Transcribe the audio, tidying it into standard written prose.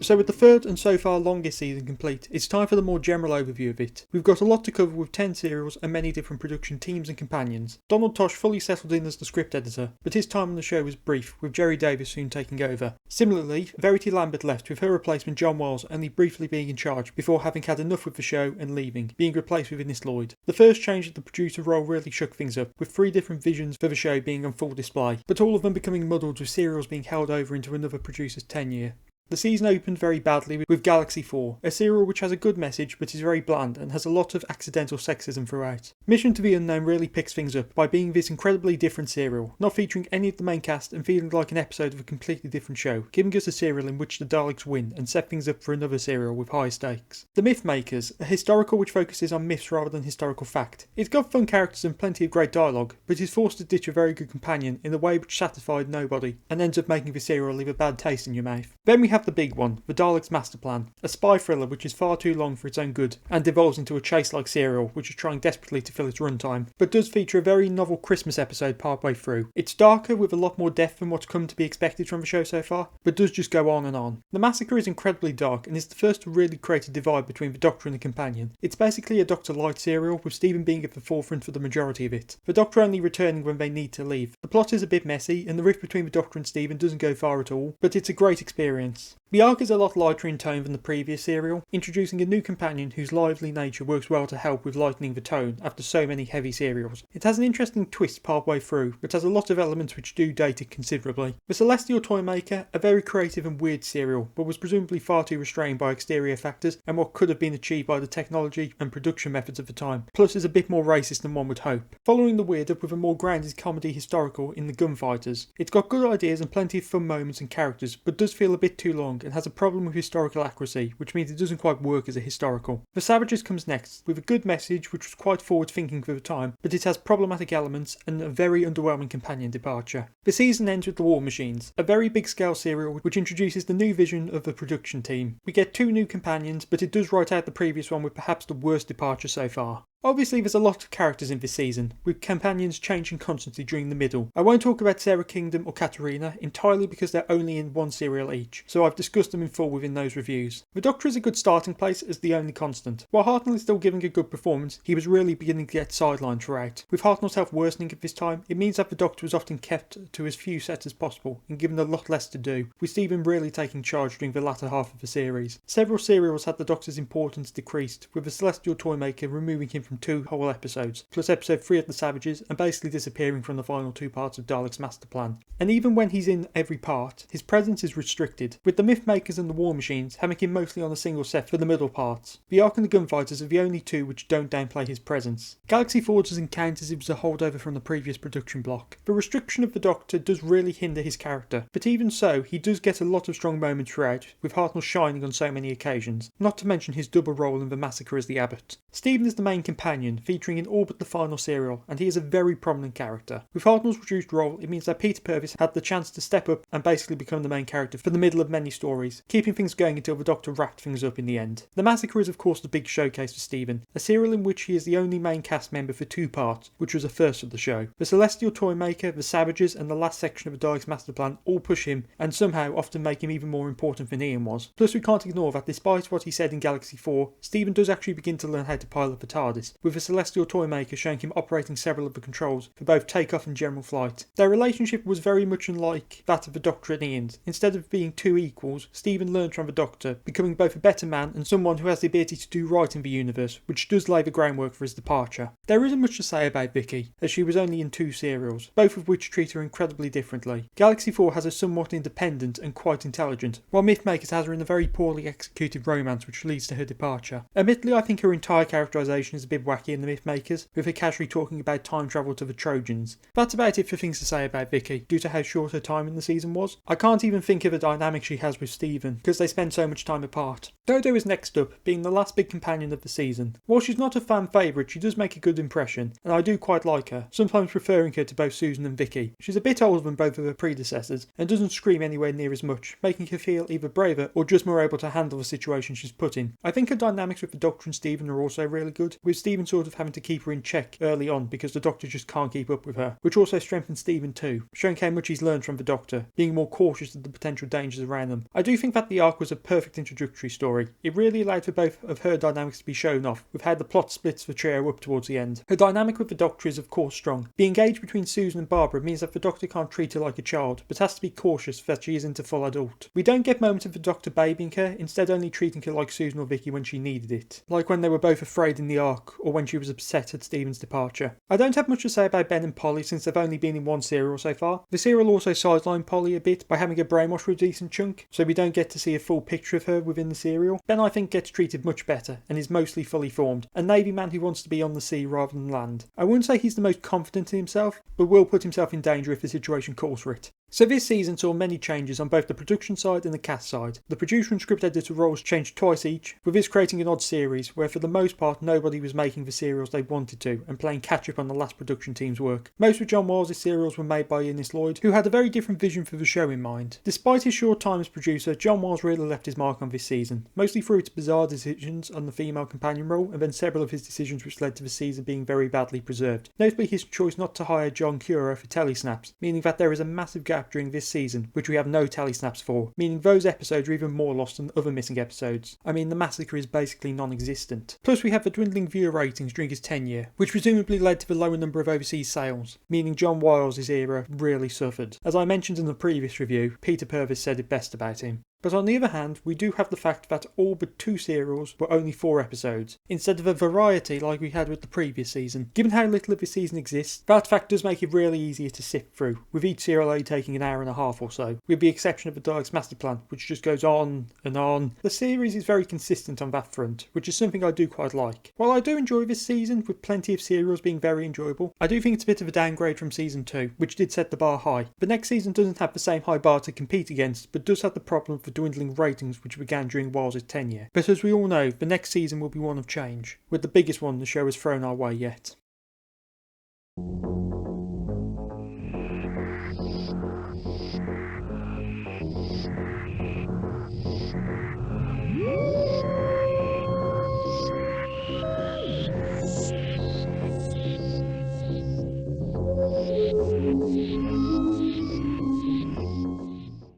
So with the third and so far longest season complete, it's time for the more general overview of it. We've got a lot to cover with 10 serials and many different production teams and companions. Donald Tosh fully settled in as the script editor, but his time on the show was brief, with Jerry Davis soon taking over. Similarly, Verity Lambert left, with her replacement John Wiles only briefly being in charge before having had enough with the show and leaving, being replaced with Innes Lloyd. The first change of the producer role really shook things up, with 3 different visions for the show being on full display, but all of them becoming muddled with serials being held over into another producer's tenure. The season opened very badly with Galaxy 4, a serial which has a good message but is very bland and has a lot of accidental sexism throughout. Mission to the Unknown really picks things up by being this incredibly different serial, not featuring any of the main cast and feeling like an episode of a completely different show, giving us a serial in which the Daleks win and set things up for another serial with high stakes. The Myth Makers, a historical which focuses on myths rather than historical fact. It's got fun characters and plenty of great dialogue, but is forced to ditch a very good companion in a way which satisfied nobody and ends up making the serial leave a bad taste in your mouth. Then we have the big one, The Daleks' Master Plan, a spy thriller which is far too long for its own good and devolves into a chase-like serial which is trying desperately to fill its runtime, but does feature a very novel Christmas episode partway through. It's darker with a lot more depth than what's come to be expected from the show so far, but does just go on and on. The Massacre is incredibly dark and is the first to really create a divide between the Doctor and the companion. It's basically a Doctor Light serial, with Stephen being at the forefront for the majority of it, the Doctor only returning when they need to leave. The plot is a bit messy and the rift between the Doctor and Stephen doesn't go far at all, but it's a great experience. The arc is a lot lighter in tone than the previous serial, introducing a new companion whose lively nature works well to help with lightening the tone after so many heavy serials. It has an interesting twist partway through, but has a lot of elements which do date it considerably. The Celestial Toymaker, a very creative and weird serial, but was presumably far too restrained by exterior factors and what could have been achieved by the technology and production methods of the time, plus is a bit more racist than one would hope. Following the weird up with a more grounded comedy historical in The Gunfighters. It's got good ideas and plenty of fun moments and characters, but does feel a bit too long and has a problem with historical accuracy, which means it doesn't quite work as a historical. The Savages comes next, with a good message which was quite forward thinking for the time, but it has problematic elements and a very underwhelming companion departure. The season ends with The War Machines, a very big scale serial which introduces the new vision of the production team. We get 2 new companions, but it does write out the previous one with perhaps the worst departure so far. Obviously there's a lot of characters in this season, with companions changing constantly during the middle. I won't talk about Sarah Kingdom or Katarina, entirely because they're only in one serial each, so I've discussed them in full within those reviews. The Doctor is a good starting place as the only constant. While Hartnell is still giving a good performance, he was really beginning to get sidelined throughout. With Hartnell's health worsening at this time, it means that the Doctor was often kept to as few sets as possible and given a lot less to do, with Stephen really taking charge during the latter half of the series. Several serials had the Doctor's importance decreased, with the Celestial Toymaker removing him from 2 whole episodes, plus episode 3 of The Savages, and basically disappearing from the final 2 parts of Dalek's Master Plan. And even when he's in every part, his presence is restricted, with the Myth Makers and the War Machines having him mostly on a single set for the middle parts. The Ark and the Gunfighters are the only 2 which don't downplay his presence. Galaxy Forge's encounters was a holdover from the previous production block. The restriction of the Doctor does really hinder his character, but even so, he does get a lot of strong moments throughout, with Hartnell shining on so many occasions, not to mention his double role in The Massacre as the Abbot. Stephen is the main companion, featuring in all but the final serial, and he is a very prominent character. With Hartnell's reduced role, it means that Peter Purvis had the chance to step up and basically become the main character for the middle of many stories, keeping things going until the Doctor wrapped things up in the end. The Massacre is of course the big showcase for Stephen, a serial in which he is the only main cast member for 2 parts, which was a first for the show. The Celestial Toymaker, the Savages, and the last section of the Daleks Master Plan all push him, and somehow often make him even more important than Ian was. Plus we can't ignore that despite what he said in Galaxy 4, Stephen does actually begin to learn how to pilot the TARDIS, with the Celestial Toymaker showing him operating several of the controls for both takeoff and general flight. Their relationship was very much unlike that of the Doctor and Ian's. Instead of being 2 equals, Stephen learns from the Doctor, becoming both a better man and someone who has the ability to do right in the universe, which does lay the groundwork for his departure. There isn't much to say about Vicky, as she was only in 2 serials, both of which treat her incredibly differently. Galaxy 4 has her somewhat independent and quite intelligent, while Mythmakers has her in a very poorly executed romance which leads to her departure. Admittedly, I think her entire characterisation is a bit wacky in the Mythmakers, with her casually talking about time travel to the Trojans. That's about it for things to say about Vicky, due to how short her time in the season was. I can't even think of the dynamic she has with Stephen, because they spend so much time apart. Dodo is next up, being the last big companion of the season. While she's not a fan favourite, she does make a good impression, and I do quite like her, sometimes preferring her to both Susan and Vicky. She's a bit older than both of her predecessors, and doesn't scream anywhere near as much, making her feel either braver or just more able to handle the situation she's put in. I think her dynamics with the Doctor and Stephen are also really good, with Stephen Stephen sort of having to keep her in check early on because the Doctor just can't keep up with her, which also strengthens Stephen too, showing how much he's learned from the Doctor, being more cautious of the potential dangers around them. I do think that the arc was a perfect introductory story. It really allowed for both of her dynamics to be shown off, with how the plot splits the trio up towards the end. Her dynamic with the Doctor is of course strong. The engage between Susan and Barbara means that the Doctor can't treat her like a child, but has to be cautious that she isn't a full adult. We don't get moments of the Doctor babying her, instead only treating her like Susan or Vicky when she needed it, like when they were both afraid in the arc, or when she was upset at Stephen's departure. I don't have much to say about Ben and Polly since they've only been in one serial so far. The serial also sidelined Polly a bit by having her brainwashed for a decent chunk, so we don't get to see a full picture of her within the serial. Ben I think gets treated much better, and is mostly fully formed, a Navy man who wants to be on the sea rather than land. I wouldn't say he's the most confident in himself, but will put himself in danger if the situation calls for it. So this season saw many changes on both the production side and the cast side. The producer and script editor roles changed twice each, with this creating an odd series where for the most part nobody was making the serials they wanted to and playing catch up on the last production team's work. Most of John Wiles' serials were made by Ernest Lloyd, who had a very different vision for the show in mind. Despite his short time as producer, John Wiles really left his mark on this season, mostly through its bizarre decisions on the female companion role and then several of his decisions which led to the season being very badly preserved. Notably his choice not to hire John Curo for telesnaps, meaning that there is a massive gap during this season, which we have no telesnaps for, meaning those episodes are even more lost than other missing episodes. I mean, the massacre is basically non-existent. Plus we have the dwindling viewer ratings during his tenure, which presumably led to the lower number of overseas sales, meaning John Wiles' era really suffered. As I mentioned in the previous review, Peter Purvis said it best about him. But on the other hand, we do have the fact that all but 2 serials were only 4 episodes, instead of a variety like we had with the previous season. Given how little of this season exists, that fact does make it really easier to sift through, with each serial only taking an hour and a half or so, with the exception of the Daleks Master Plan, which just goes on and on. The series is very consistent on that front, which is something I do quite like. While I do enjoy this season, with plenty of serials being very enjoyable, I do think it's a bit of a downgrade from season 2, which did set the bar high. The next season doesn't have the same high bar to compete against, but does have the problem of the dwindling ratings which began during Wiles' tenure. But as we all know, the next season will be one of change, with the biggest one the show has thrown our way yet.